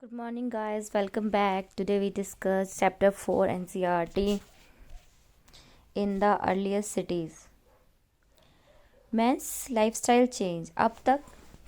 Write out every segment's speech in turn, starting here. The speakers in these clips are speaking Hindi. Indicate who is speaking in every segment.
Speaker 1: Good morning, guys. Welcome back. Today we discuss chapter 4 NCRT in the earliest cities. Men's lifestyle change. अब तक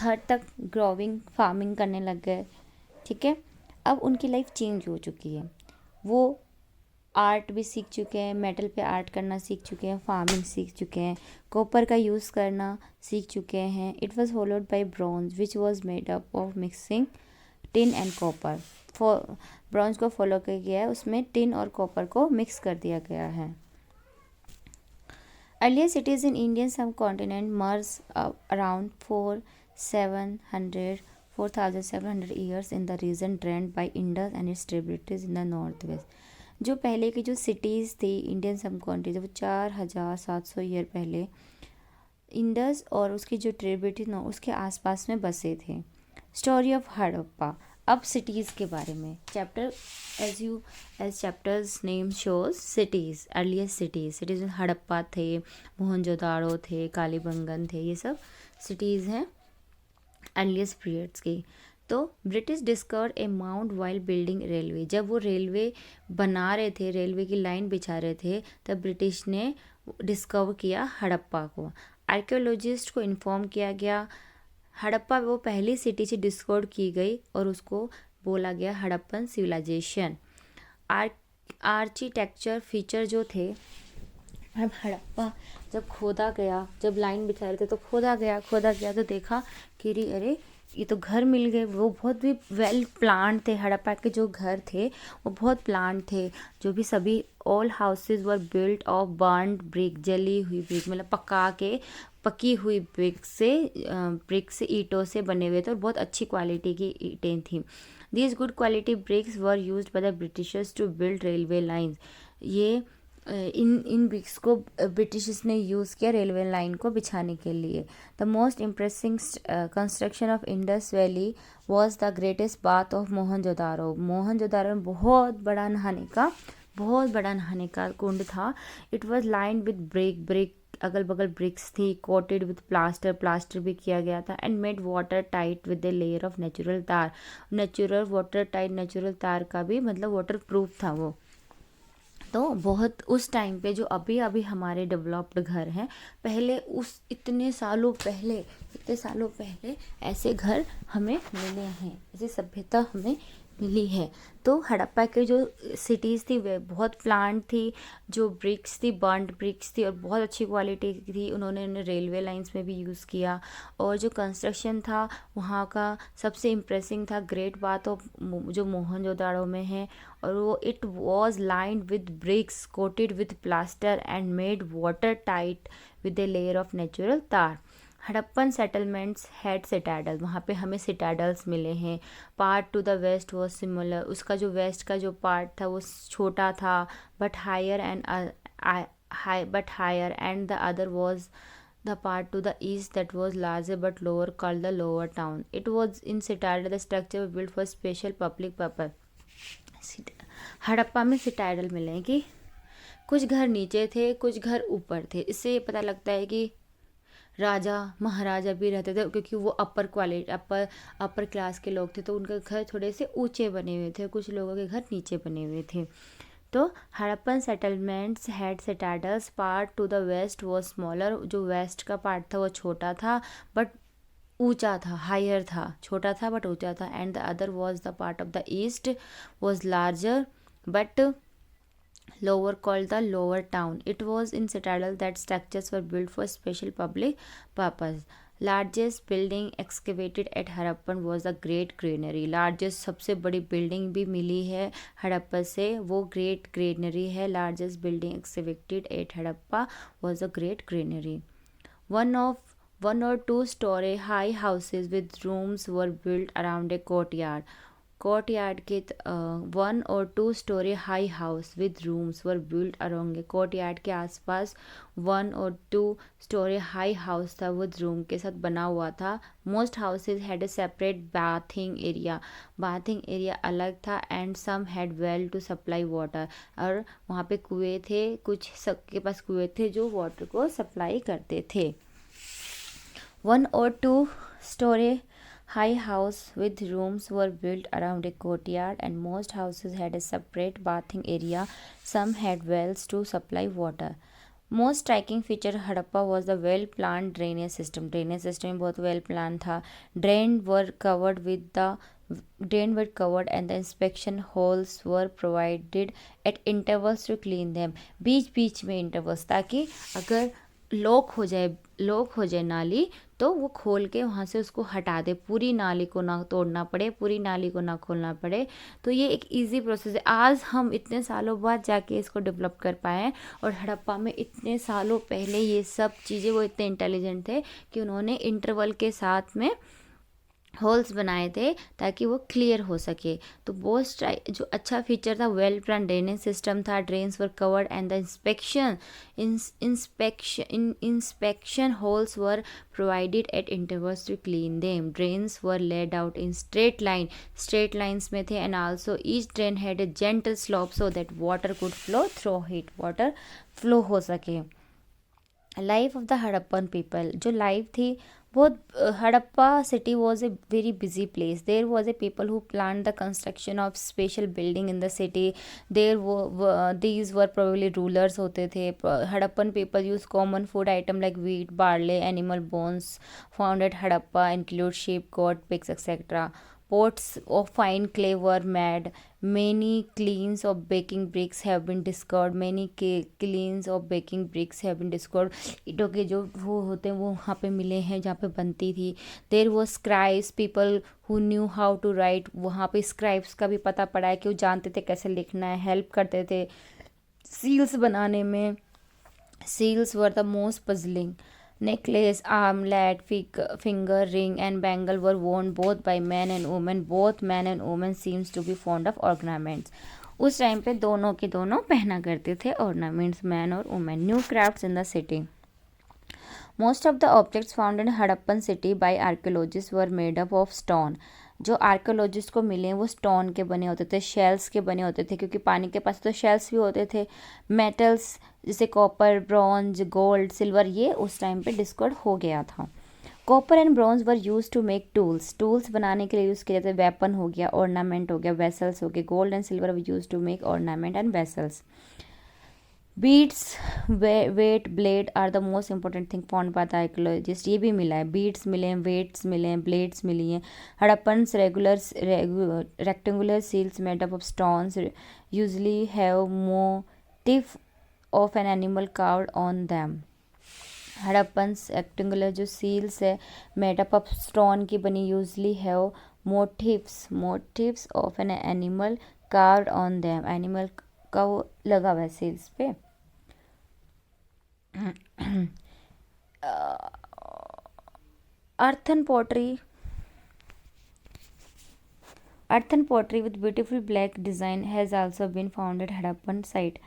Speaker 1: थर्ड तक ग्रोविंग फार्मिंग करने लग गए. ठीक है. अब उनकी लाइफ चेंज हो चुकी है. वो आर्ट भी सीख चुके हैं, मेटल पे आर्ट करना सीख चुके हैं, फार्मिंग सीख चुके हैं, कॉपर का यूज़ करना सीख चुके हैं. It was followed by bronze which was made up of mixing tin and copper. Bronze को फॉलो किया गया है, उसमें टिन और कॉपर को मिक्स कर दिया गया है. Earlier cities in Indian subcontinent merge around 4700 years in the region drained by Indus and its tributaries in the north west. जो पहले की जो सिटीज़ थी इंडियन सब कॉन्टिनेंट, वो 4700 ईयर पहले इंडस और उसकी जो ट्रिब्यूटरी उसके आसपास में बसे थे. Story of Harappa. अब सिटीज़ के बारे में chapter as chapters name shows cities, earliest cities में हड़प्पा थे, मोहनजोदाड़ो थे, कालीबंगन थे, ये सब सिटीज़ हैं अर्लीस्ट पीरियड्स की. तो ब्रिटिश डिस्कवर ए माउंट वाइल बिल्डिंग रेलवे. जब वो रेलवे बना रहे थे, रेलवे की लाइन बिछा रहे थे, तब ब्रिटिश ने डिस्कवर किया हड़प्पा को. आर्कियोलॉजिस्ट को इन्फॉर्म किया गया. हड़प्पा वो पहली सिटी से डिस्कवर की गई और उसको बोला गया हड़प्पन सिविलाइजेशन. आर्किटेक्चर फीचर जो थे, अब हड़प्पा जब खोदा गया, जब लाइन बिछा रहे थे तो खोदा गया तो देखा कि अरे ये तो घर मिल गए. वो बहुत भी वेल प्लान थे. हड़प्पा के जो घर थे वो बहुत प्लान थे. जो भी सभी all houses were built of burned brick, जली हुई ब्रिक, मतलब पकी हुई ब्रिक से ईंटों से बने हुए थे और बहुत अच्छी क्वालिटी की ईंटें थी. These good quality bricks were used by the Britishers to build railway lines. ये इन ब्रिक्स को ब्रिटिशर्स ने यूज़ किया रेलवे लाइन को बिछाने के लिए. The most impressing construction of Indus valley was the greatest bath of Mohenjodaro. Mohenjodaro में बहुत बड़ा नहाने का कुंड था. It was lined with brick, अगल बगल ब्रिक्स थी, कोटेड विद प्लास्टर भी किया गया था, and made water tight with a layer of natural तार. नेचुरल तार का भी मतलब वाटर प्रूफ था वो. तो बहुत उस टाइम पे जो अभी हमारे डेवलप्ड घर हैं, पहले इतने सालों पहले ऐसे घर हमें मिले हैं, ऐसी सभ्यता हमें मिली है. तो हड़प्पा के जो सिटीज़ थी वे बहुत प्लांट थी. जो ब्रिक्स थी, बर्न्ड ब्रिक्स थी और बहुत अच्छी क्वालिटी की थी. उन्होंने रेलवे लाइंस में भी यूज़ किया. और जो कंस्ट्रक्शन था वहाँ का सबसे इम्प्रेसिंग था ग्रेट बात ऑफ जो मोहनजोदाड़ो में है. और वो it was lined with bricks coated with plaster and made water tight with a layer of natural tar. Harappan settlements had citadel. वहाँ पे हमें सिटाडल्स मिले हैं. Part to the west was similar. उसका जो वेस्ट का जो पार्ट था वो छोटा था, but higher and the other was the part to the east that was larger but lower, called the lower town. It was in citadel. The structure was built for special public purpose. Harappa में सिटाडल मिलेंगी. कुछ घर नीचे थे, कुछ घर ऊपर थे. इससे ये पता लगता है कि राजा महाराजा भी रहते थे, क्योंकि वो अपर क्लास के लोग थे, तो उनके घर थोड़े से ऊंचे बने हुए थे, कुछ लोगों के घर नीचे बने हुए थे. तो Harappan settlements had citadels. Part to the west was smaller. जो वेस्ट का पार्ट था वो छोटा था बट ऊंचा था, हायर था. छोटा था बट ऊंचा था. And the other was the part of the east was larger but lower, called the lower town. It was in citadel that structures were built for special public purpose. Largest building excavated at Harappan was the Great Granary. Largest सबसे बड़ी बिल्डिंग भी मिली है हड़प्पा से, वो ग्रेट ग्रेनरी है. Largest building excavated at Harappa was the Great Granary. One or two story high houses with rooms were built around a courtyard. Courtyard के 1 और 2 story high house with rooms were built around. Courtyard के आसपास 1 और 2 स्टोरी हाई हाउस था, विद रूम के साथ बना हुआ था. Most houses had a separate bathing area अलग था. And some had well to supply water. और वहाँ पे कुएँ थे, कुछ सबके पास कुएँ थे जो वाटर को सप्लाई करते थे. 1 और 2 story High house with rooms were built around a courtyard, and most houses had a separate bathing area. Some had wells to supply water. Most striking feature Harappa was the well planned drainage system. Drainage system बहुत well planned था. Drains were covered with the drain were covered and the inspection holes were provided at intervals to clean them. बीच बीच में intervals, ताकि अगर लॉक हो जाए नाली, तो वो खोल के वहाँ से उसको हटा दे, पूरी नाली को ना तोड़ना पड़े, पूरी नाली को ना खोलना पड़े. तो ये एक इजी प्रोसेस है. आज हम इतने सालों बाद जाके इसको डेवलप कर पाए हैं, और हड़प्पा में इतने सालों पहले ये सब चीज़ें, वो इतने इंटेलिजेंट थे कि उन्होंने इंटरवल के साथ में होल्स बनाए थे ताकि वो क्लियर हो सके. तो बहुत जो अच्छा फीचर था, वेल प्लान ड्रेनेज सिस्टम था. Drains were covered and the inspection holes were provided at intervals to clean them. Drains were laid out in straight lines में थे, and also each drain had a gentle slope so that water could flow through it, water flow हो सके. Life of the Harappan people, जो लाइफ थी बहुत, Harappa city was a very busy place. There was A people who plan the construction of special building in the city. There these were probably rulers होते थे. Harappan people use common food item like wheat, barley, animal bones found at Harappa include sheep, goat, pigs, etc. Pots of fine clay were made. Many kilns of baking bricks have been discovered. ईंटों के जो वो होते हैं वो वहाँ पे मिले हैं जहाँ पे बनती थी. देर वो scribes, people who knew how to write. वहाँ पे स्क्राइब्स का भी पता पड़ा है कि वो जानते थे कैसे लिखना है, हेल्प करते थे सील्स बनाने में. Seals were the most puzzling. Necklace, armlet, finger ring and bangle were worn both by men and women. Both men and women seems to be fond of ornaments. उस टाइम पे दोनों के दोनों पहना करते थे ornaments, मैन और women. New crafts in the city. Most of the objects found in Harappan city by archaeologists were made up of stone. जो आर्कोलॉजिस्ट को मिले वो स्टोन के बने होते थे, शेल्स के बने होते थे, क्योंकि पानी के पास तो शेल्स भी होते थे. मेटल्स जैसे कॉपर, ब्रॉन्ज, गोल्ड, सिल्वर, ये उस टाइम पे डिस्कवर्ड हो गया था. Copper and bronze were use to make tools बनाने के लिए यूज़ किए जाते. वेपन हो गया, ऑर्नामेंट हो गया, वेसल्स हो गए. Gold and silver were use to make ornament and vessels. Beads, weight, blade are the most important thing found by the archaeologist. ये भी मिला है, बीड्स मिले हैं, वेट्स मिले हैं, ब्लेड्स मिली हैं. Harappans rectangular seals made up of stones usually have motif of an animal carved on them. Harappans rectangular जो सील्स है मेड अप ऑफ स्टोन की बनी, usually have motifs of an animal carved on them. Animal का वो लगा हुआ है सील्स पे. earthen pottery with beautiful black design has also been found at Harappan site.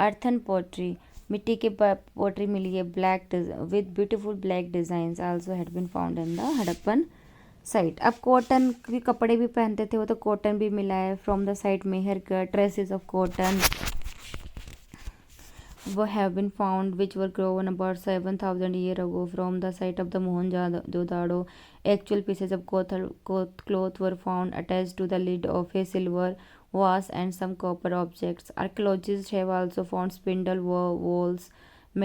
Speaker 1: earthen pottery, मिट्टी के पोटरी मिली है black with beautiful black designs also had been found in the Harappan site. अब कॉटन के कपड़े भी पहनते थे वो, तो कॉटन भी मिला है from the site Mehrgarh. Traces of cotton have been found which were grown about 7,000 years ago from the site of the Mohenjo-daro. Actual pieces of cloth were found attached to the lid of a silver vase and some copper objects. Archaeologists have also found spindle wheels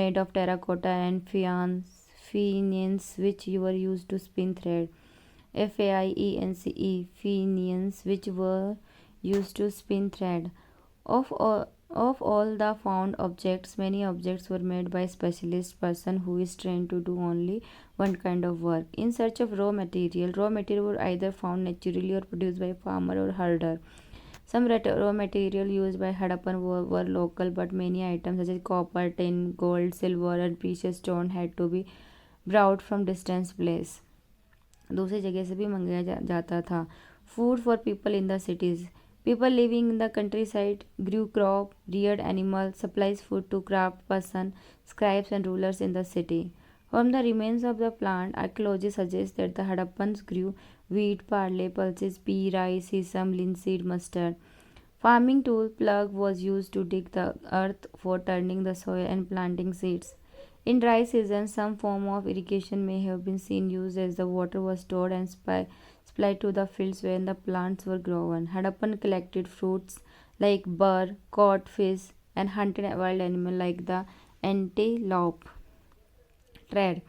Speaker 1: made of terracotta and finians which were used to spin thread. Finians which were used to spin thread. Of all the found objects, many objects were made by a specialist person who is trained to do only one kind of work. In search of raw material were either found naturally or produced by a farmer or herder. Some raw material used by Harappan were local, but many items such as copper, tin, gold, silver and precious stone had to be brought from distant place. दूसरी जगह से भी मंगाया जाता था. Food for people in the cities. People living in the countryside grew crop, reared animals, supplies food to craft person, scribes and rulers in the city. From the remains of the plant, archaeologists suggest that the Hadappans grew wheat, barley, pulses, pea, rice, sesame, linseed, mustard. Farming tool plug was used to dig the earth for turning the soil and planting seeds. In dry season, some form of irrigation may have been seen used as the water was stored and supplies supplied to the fields where the plants were grown. Harappan collected fruits like burr, caught fish, and hunted wild animals like the antelope. Trade.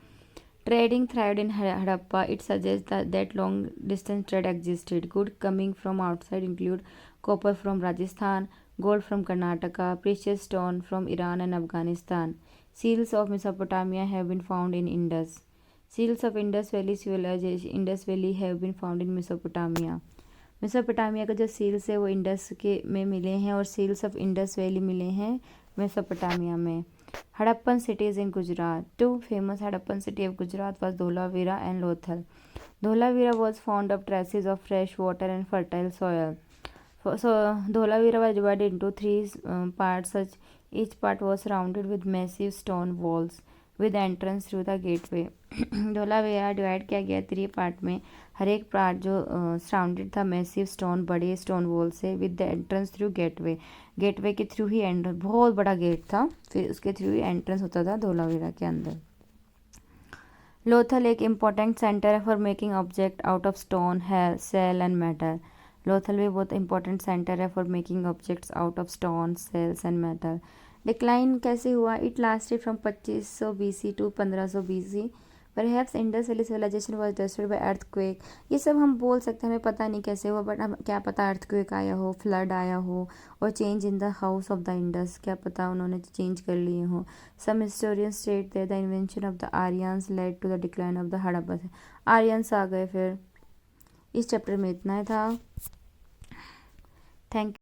Speaker 1: Trading thrived in Harappa. It suggests that long distance trade existed. Goods coming from outside include copper from Rajasthan, gold from Karnataka, precious stone from Iran and Afghanistan. Seals of Mesopotamia have been found in Indus. Seals of Indus Valley civilization Indus Valley have been found in Mesopotamia. Mesopotamia का जो सील्स है वो इंडस के में मिले हैं और सील्स ऑफ इंडस वैली मिले हैं मेसोपोटामिया में. Harappan cities in Gujarat. Two famous Harappan city of Gujarat was Dholavira and Lothal. Dholavira was found of traces of fresh water and fertile soil. So Dholavira was divided into three parts. Such each part was surrounded with massive stone walls with entrance through the gateway. Dholavira divide किया गया 3 पार्ट में. हर एक पार्ट जो सराउंडेड था मैसिव स्टोन बड़े स्टोन वॉल से with the entrance through gateway. Gateway के थ्रू ही एंट्रेंस बहुत बड़ा गेट था फिर उसके थ्रू ही एंट्रेंस होता था धोलावीरा के अंदर. लोथल एक इम्पॉर्टेंट सेंटर है for making object out of stone hair shell and metal. Lothal भी बहुत इंपॉर्टेंट सेंटर है for making objects out of stone shells and metal. Decline कैसे हुआ? It lasted from 2500 BC to 1500 BC. Perhaps Indus Valley civilization was destroyed by earthquake. ये सब हम बोल सकते हैं, हमें पता नहीं कैसे हुआ बट हम क्या पता earthquake आया हो, फ्लड आया हो और change in the house of the Indus, क्या पता उन्होंने चेंज कर लिए हो. Some historians state that the invention of the Aryans led to the decline of the Harappa. Aryans आ गए फिर. इस चैप्टर में इतना ही था. थैंक